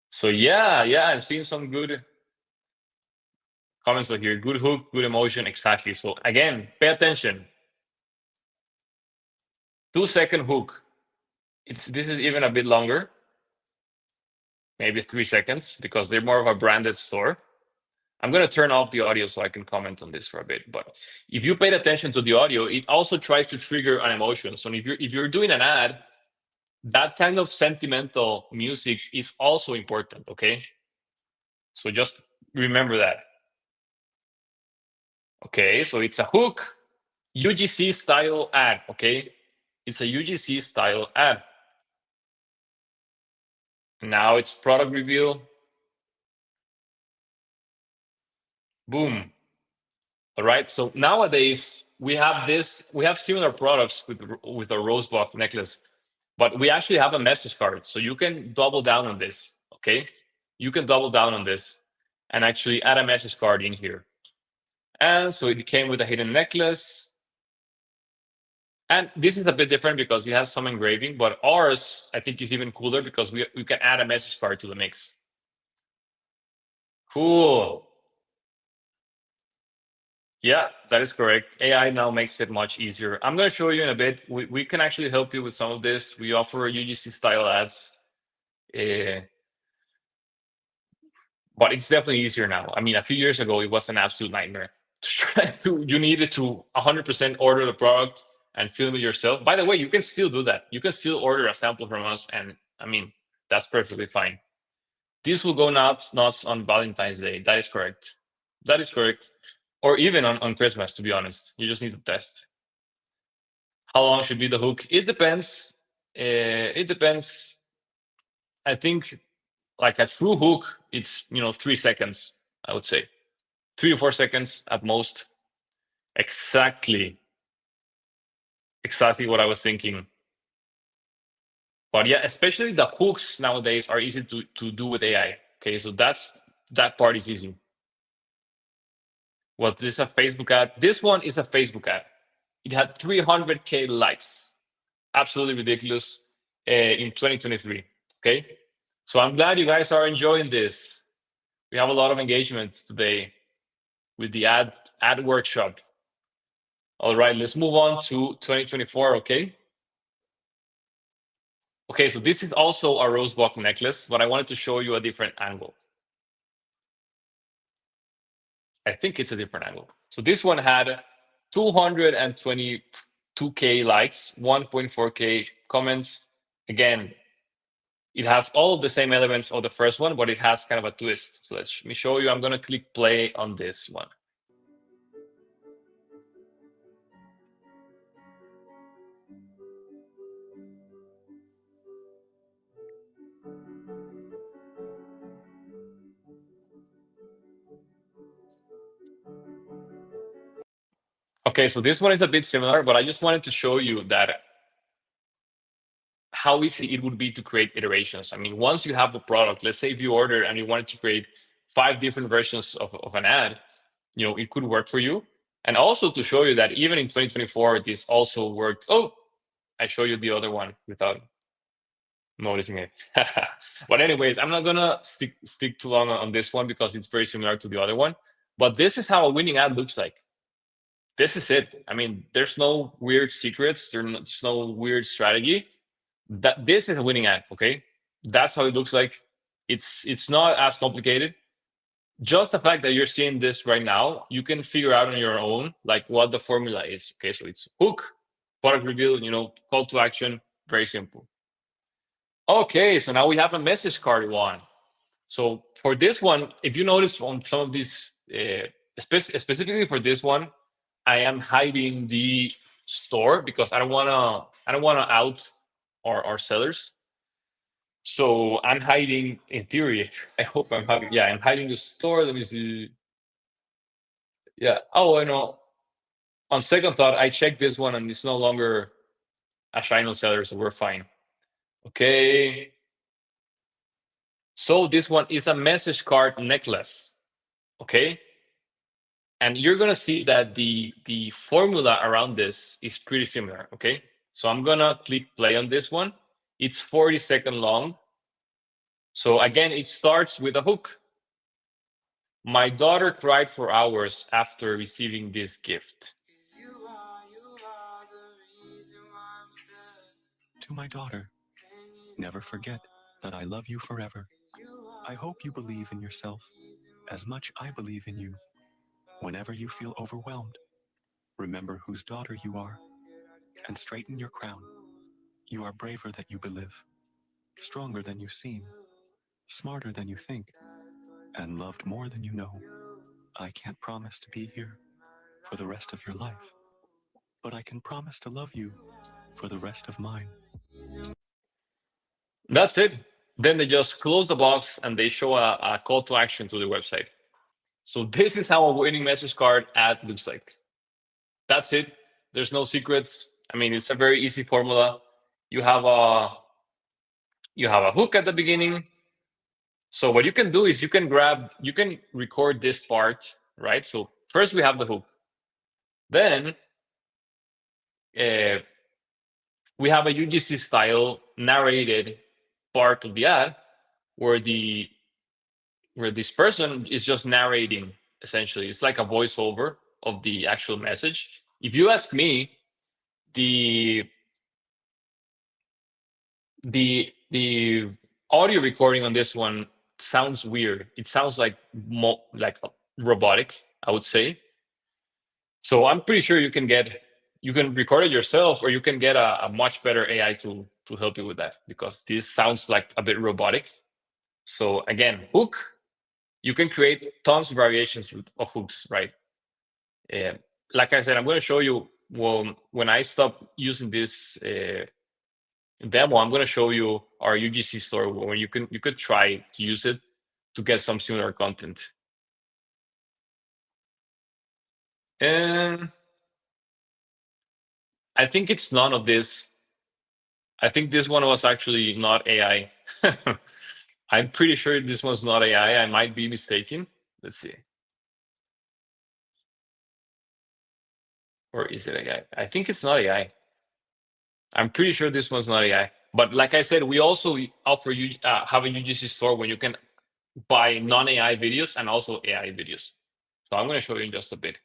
So yeah, I'm seeing some good comments over here. Good hook, good emotion, exactly. So again, pay attention. 2-second hook. This is even a bit longer, maybe 3 seconds, because they're more of a branded store. I'm going to turn off the audio so I can comment on this for a bit. But if you paid attention to the audio, it also tries to trigger an emotion. So if you're doing an ad, that kind of sentimental music is also important, okay? So just remember that. Okay, so it's a hook, UGC style ad, okay? It's a UGC style ad. Now it's product review. Boom. All right, so nowadays we have similar products with a rose box necklace, but we actually have a message card. So you can double down on this, okay? You can double down on this and actually add a message card in here. And so it came with a hidden necklace. And this is a bit different because it has some engraving, but ours, I think, is even cooler because we can add a message card to the mix. Cool. Yeah, that is correct. AI now makes it much easier. I'm going to show you in a bit. We can actually help you with some of this. We offer UGC style ads. But it's definitely easier now. I mean, a few years ago, it was an absolute nightmare. You needed to 100% order the product and film it yourself. By the way, you can still do that. You can still order a sample from us, and I mean, that's perfectly fine. This will go nuts on Valentine's Day. That is correct. That is correct. Or even on Christmas, to be honest. You just need to test. How long should be the hook? It depends. It depends. I think like a true hook, it's 3 seconds, I would say. 3 to 4 seconds at most. Exactly what I was thinking. But yeah, especially the hooks nowadays are easy to do with AI. Okay, so that part is easy. Was this a Facebook ad? This one is a Facebook ad. It had 300K likes. Absolutely ridiculous in 2023. Okay, so I'm glad you guys are enjoying this. We have a lot of engagements today with the ad workshop. All right, let's move on to 2024. Okay, so this is also a rose buckle necklace, but I wanted to show you a different angle. I think it's a different angle. So this one had 222K likes, 1.4K comments. Again, it has all of the same elements of the first one, but it has kind of a twist. So let me show you. I'm going to click play on this one. Okay, so this one is a bit similar, but I just wanted to show you that how easy it would be to create iterations. I mean, once you have the product, let's say if you order and you wanted to create 5 different versions of an ad, it could work for you. And also to show you that even in 2024, this also worked. Oh, I show you the other one without noticing it. But anyways, I'm not gonna stick too long on this one because it's very similar to the other one. But this is how a winning ad looks like. This is it. I mean, there's no weird secrets. There's no weird strategy. This is a winning ad. Okay, that's how it looks like. It's not as complicated. Just the fact that you're seeing this right now, you can figure out on your own like what the formula is. Okay, so it's hook, product reveal, call to action, very simple. Okay, so now we have a message card one. So for this one, if you notice on some of these, specifically for this one, I am hiding the store because I don't wanna out our sellers. So I'm hiding, in theory, I hope I'm hiding. Yeah, I'm hiding the store. Let me see. Yeah. Oh, I know. On second thought, I checked this one and it's no longer a Shino seller, so we're fine. Okay. So this one is a message card necklace. Okay. And you're gonna see that the formula around this is pretty similar. Okay. So I'm gonna click play on this one. It's 40-second long. So again, it starts with a hook. My daughter cried for hours after receiving this gift. To my daughter, never forget that I love you forever. I hope you believe in yourself as much I believe in you. Whenever you feel overwhelmed, remember whose daughter you are and straighten your crown. You are braver than you believe, stronger than you seem, smarter than you think, and loved more than you know. I can't promise to be here for the rest of your life, but I can promise to love you for the rest of mine. That's it. Then they just close the box and they show a call to action to the website. So this is how a winning message card ad looks like. That's it. There's no secrets. I mean, it's a very easy formula. You have a hook at the beginning. So what you can do is you can record this part, right? So first we have the hook. Then we have a UGC style narrated part of the ad where this person is just narrating. Essentially, it's like a voiceover of the actual message. If you ask me, the audio recording on this one sounds weird. It sounds like robotic, I would say. So I'm pretty sure you can record it yourself, or you can get a much better AI to help you with that, because this sounds like a bit robotic. So again, hook, you can create tons of variations of hooks, right? Like I said, I'm going to show you when I stop using this demo. I'm going to show you our UGC store where you could try to use it to get some similar content. And I think it's none of this I think this one was actually not AI. I'm pretty sure this was not AI. I might be mistaken. Let's see. Or is it AI? I think it's not AI. I'm pretty sure this one's not AI. But like I said, we also offer you have a UGC store where you can buy non-AI videos and also AI videos. So I'm going to show you in just a bit.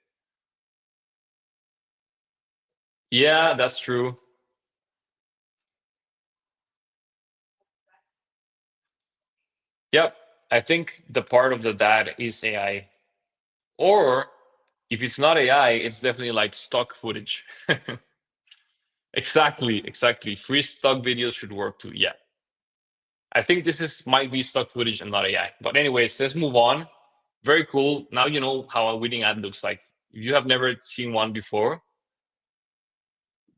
Yeah, that's true. Yep. I think the part of the dad is AI. Or if it's not AI, it's definitely like stock footage. Exactly. Free stock videos should work too. Yeah. I think this might be stock footage and not AI. But anyways, let's move on. Very cool. Now you know how a winning ad looks like. If you have never seen one before,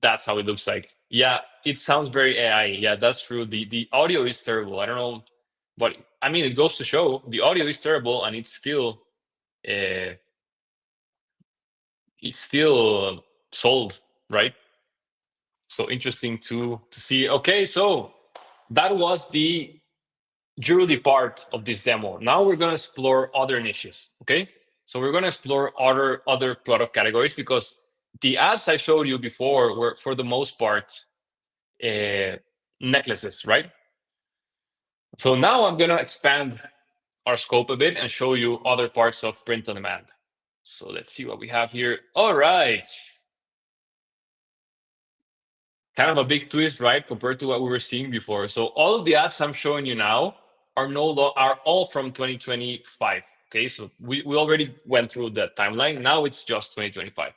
that's how it looks like. Yeah, it sounds very AI. Yeah, that's true. The audio is terrible. I don't know, but I mean, it goes to show the audio is terrible, and it's still sold, right? So interesting to see. Okay, so that was the jewelry part of this demo. Now we're going to explore other niches. Okay, so we're going to explore other product categories, because the ads I showed you before were, for the most part, necklaces, right? So now I'm going to expand our scope a bit and show you other parts of print on demand. So let's see what we have here. All right. Kind of a big twist, right, compared to what we were seeing before. So all of the ads I'm showing you now are all from 2025. Okay, so we already went through that timeline. Now it's just 2025.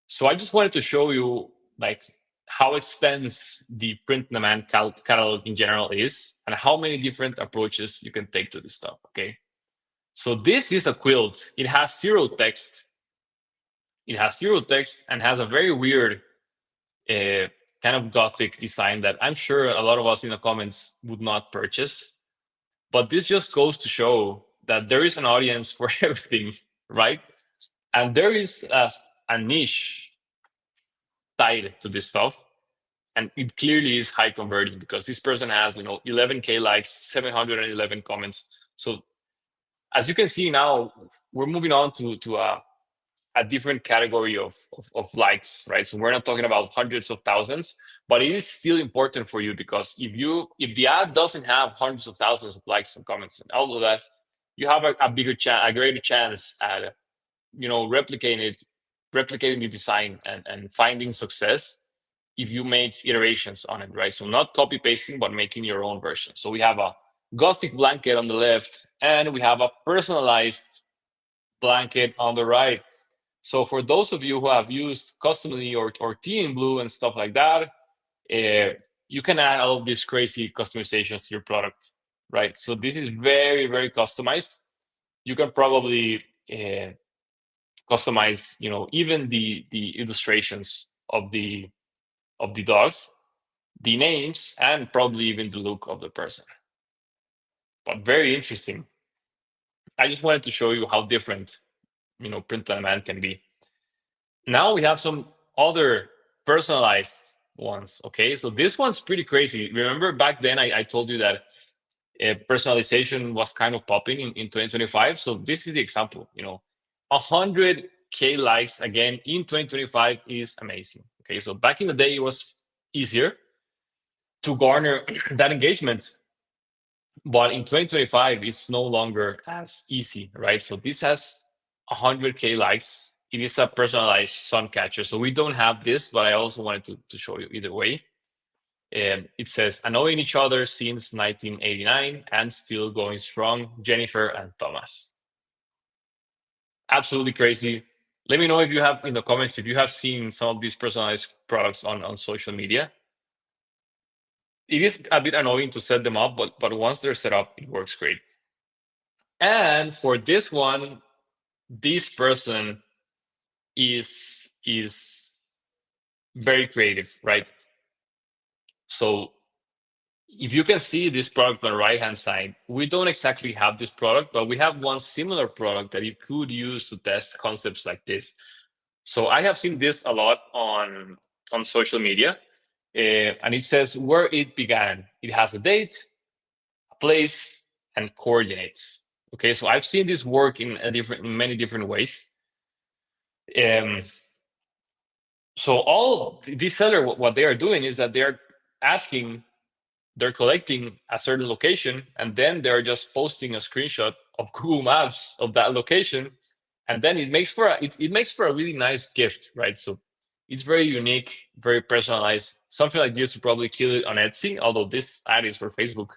So I just wanted to show you like how extensive the print demand catalog in general is, and how many different approaches you can take to this stuff. Okay, so this is a quilt. It has zero text. It has zero text and has a very weird kind of gothic design that I'm sure a lot of us in the comments would not purchase. But this just goes to show that there is an audience for everything, right? And there is a niche tied to this stuff. And it clearly is high converting, because this person has 11K likes, 711 comments. So as you can see now, we're moving on to a different category of likes, right? So we're not talking about hundreds of thousands, but it is still important for you, because if the ad doesn't have hundreds of thousands of likes and comments and all of that, you have a greater chance at replicating the design and finding success if you make iterations on it, right? So not copy pasting, but making your own version. So we have a Gothic blanket on the left, and we have a personalized blanket on the right. So for those of you who have used Customly or Team Blue and stuff like that, you can add all of these crazy customizations to your product, right? So this is very, very customized. You can probably customize, even the illustrations of the dogs, the names, and probably even the look of the person. But very interesting. I just wanted to show you how different, print on demand can be. Now we have some other personalized ones. Okay, so this one's pretty crazy. Remember back then I told you that personalization was kind of popping in 2025. So this is the example. 100K likes again in 2025 is amazing. Okay, so back in the day it was easier to garner that engagement, but in 2025 it's no longer as easy, right? So this has 100K likes. It is a personalized sun catcher. So we don't have this, but I also wanted to show you either way. It says, knowing each other since 1989 and still going strong, Jennifer and Thomas. Absolutely crazy. Let me know if you have in the comments if you have seen some of these personalized products on social media. It is a bit annoying to set them up, but once they're set up, it works great. And for this one, this person is very creative, right? So if you can see this product on the right-hand side, we don't exactly have this product, but we have one similar product that you could use to test concepts like this. So I have seen this a lot on social media. and it says where it began. It has a date, a place, and coordinates. Okay, so I've seen this work in many different ways. So all this seller, what they are doing is that they're collecting a certain location, and then they're just posting a screenshot of Google Maps of that location, and then it makes for a really nice gift, right? So it's very unique, very personalized. Something like this would probably kill it on Etsy, although this ad is for Facebook.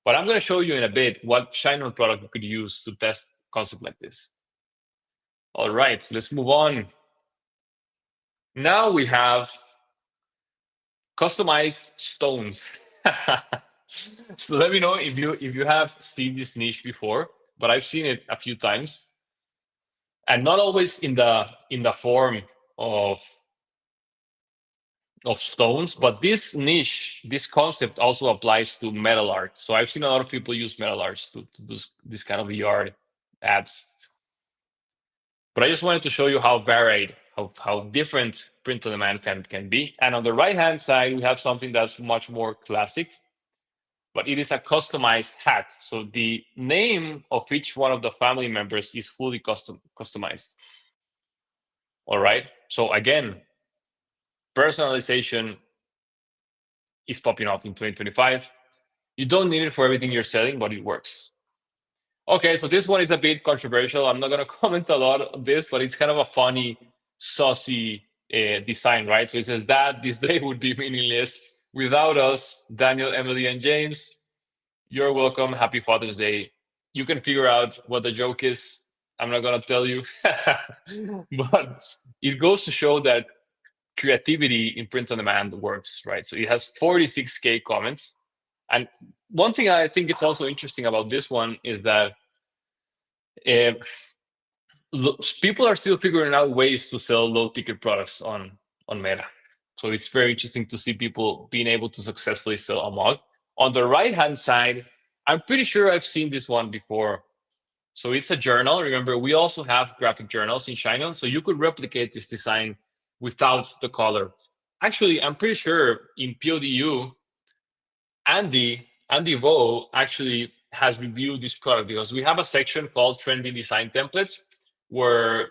But I'm going to show you in a bit what Shine-On product you could use to test a concept like this. All right, let's move on. Now we have customized stones. So let me know if you have seen this niche before, but I've seen it a few times, and not always in the form of stones, but this niche, this concept also applies to metal art. So I've seen a lot of people use metal arts to do this kind of yard ads. But I just wanted to show you how varied, how different print on demand can be. And on the right-hand side, we have something that's much more classic, but it is a customized hat. So the name of each one of the family members is fully customized. All right. So again, personalization is popping off in 2025. You don't need it for everything you're selling, but it works. Okay, so this one is a bit controversial. I'm not going to comment a lot on this, but it's kind of a funny, saucy design, right? So it says that this day would be meaningless without us, Daniel, Emily, and James. You're welcome. Happy Father's Day. You can figure out what the joke is. I'm not going to tell you. But it goes to show that creativity in print on demand works, right? So it has 46K comments. And one thing I think it's also interesting about this one is that people are still figuring out ways to sell low ticket products on Meta. So it's very interesting to see people being able to successfully sell a mug. On the right-hand side, I'm pretty sure I've seen this one before. So it's a journal. Remember, we also have graphic journals in Shine-On, so you could replicate this design without the color. Actually, I'm pretty sure in PODU, Andy Vo actually has reviewed this product, because we have a section called Trendy Design Templates, where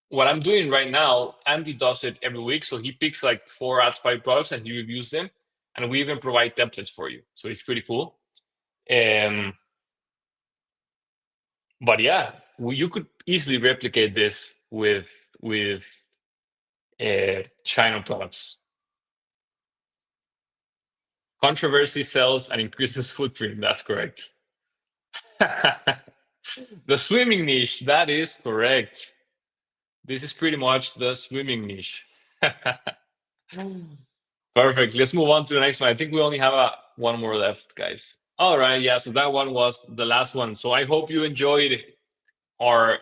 what I'm doing right now, Andy does it every week. So he picks like 4 AdSpy products and he reviews them. And we even provide templates for you. So it's pretty cool. But yeah, you could easily replicate this with Shine-On products. Controversy sells and increases footprint. That's correct. The swimming niche, that is correct. This is pretty much the swimming niche. Perfect. Let's move on to the next one. I think we only have one more left, guys. All right. Yeah. So that one was the last one. So I hope you enjoyed our,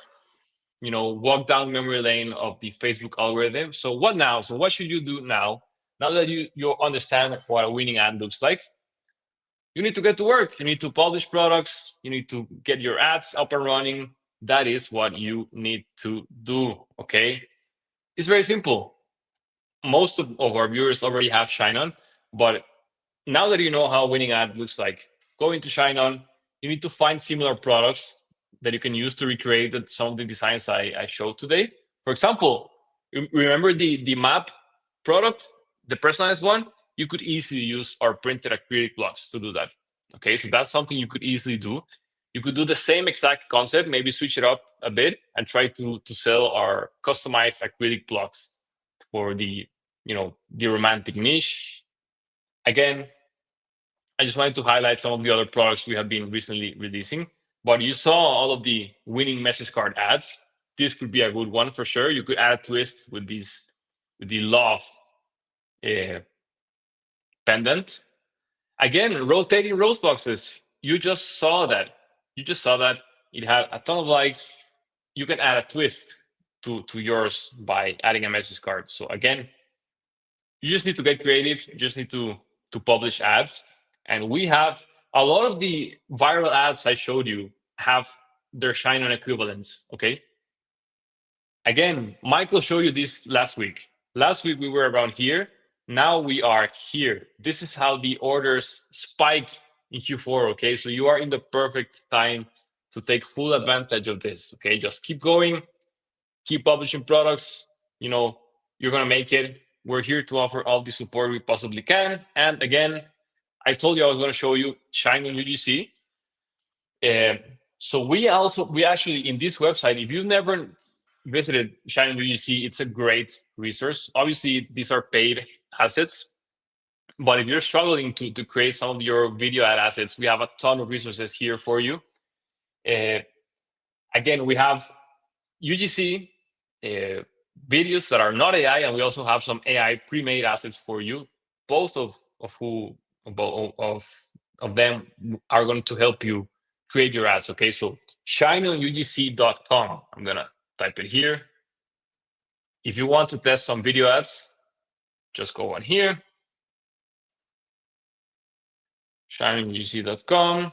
walk down memory lane of the Facebook algorithm. So what now? So what should you do now? Now that you understand what a winning ad looks like, you need to get to work. You need to publish products. You need to get your ads up and running. That is what you need to do, okay? It's very simple. Most of our viewers already have Shine-On, but now that you know how a winning ad looks like, go into Shine-On. You need to find similar products that you can use to recreate some of the designs I showed today. For example, remember the map product, the personalized one? You could easily use our printed acrylic blocks to do that. Okay, so that's something you could easily do. You could do the same exact concept, maybe switch it up a bit and try to sell our customized acrylic blocks for the romantic niche. Again, I just wanted to highlight some of the other products we have been recently releasing. But you saw all of the winning message card ads. This could be a good one for sure. You could add a twist with the love pendant. Again, rotating rose boxes. You just saw that. It had a ton of likes. You can add a twist to yours by adding a message card. So again, you just need to get creative. You just need to publish ads. And we have a lot of the viral ads I showed you have their Shine-On equivalents, okay? Again, Michael showed you this last week. Last week we were around here. Now we are here. This is how the orders spike in Q4, okay? So you are in the perfect time to take full advantage of this, okay? Just keep going, keep publishing products, you know, you're gonna make it. We're here to offer all the support we possibly can. And again, I told you I was gonna show you Shine on UGC. So we actually, in this website, if you've never visited Shine on UGC, it's a great resource. Obviously, these are paid assets, but if you're struggling to create some of your video ad assets, we have a ton of resources here for you. Again, we have UGC videos that are not AI, and we also have some AI pre-made assets for you. Both of them are going to help you create your ads. Okay, so shineonugc.com. I'm gonna type it here. If you want to test some video ads, just go on here. shineonugc.com.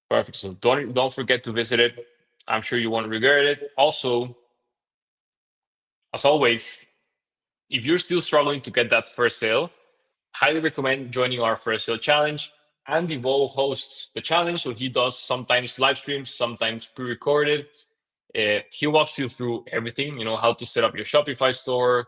Perfect. So don't forget to visit it. I'm sure you won't regret it. Also, as always, if you're still struggling to get that first sale, highly recommend joining our first sale challenge. Andy Vo hosts the challenge, so he does sometimes live streams, sometimes pre-recorded. He walks you through everything, you know, how to set up your Shopify store,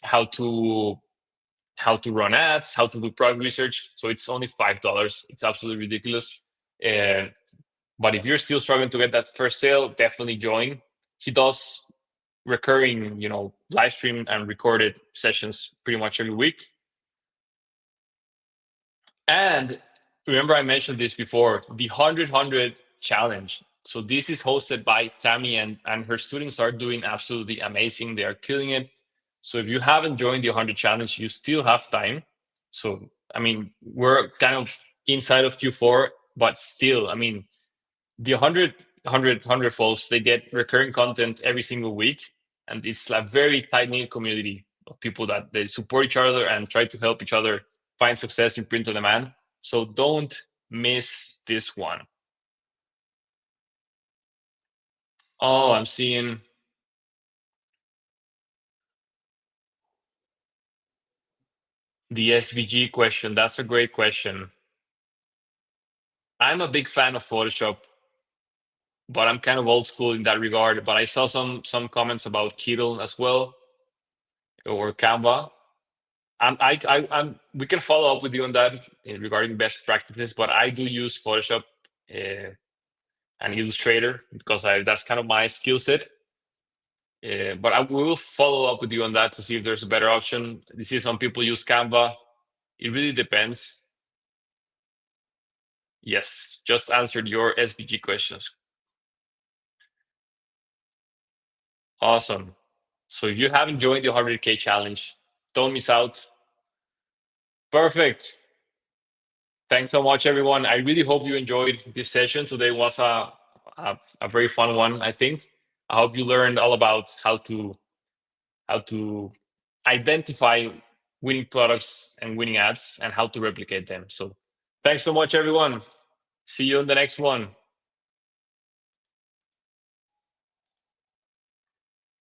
how to run ads, how to do product research. So it's only $5. It's absolutely ridiculous. But if you're still struggling to get that first sale, definitely join. He does recurring, you know, live stream and recorded sessions pretty much every week. And remember, I mentioned this before, the 100-100 challenge. So this is hosted by Tammy, and her students are doing absolutely amazing. They are killing it. So if you haven't joined the 100 challenge, you still have time. So, I mean, we're kind of inside of Q4, but still, I mean, the 100 folks, they get recurring content every single week. And it's a very tight-knit community of people that they support each other and try to help each other find success in print on demand. So don't miss this one. Oh, I'm seeing the SVG question. That's a great question. I'm a big fan of Photoshop, but I'm kind of old school in that regard. But I saw some comments about Kittl as well, or Canva. We can follow up with you on that regarding best practices, but I do use Photoshop and Illustrator because that's kind of my skill set. But I will follow up with you on that to see if there's a better option. You see some people use Canva. It really depends. Yes, just answered your SVG questions. Awesome. So if you haven't joined the 100K challenge, don't miss out. Perfect. Thanks so much, everyone. I really hope you enjoyed this session. Today was a very fun one, I think. I hope you learned all about how to identify winning products and winning ads and how to replicate them. So thanks so much, everyone. See you in the next one.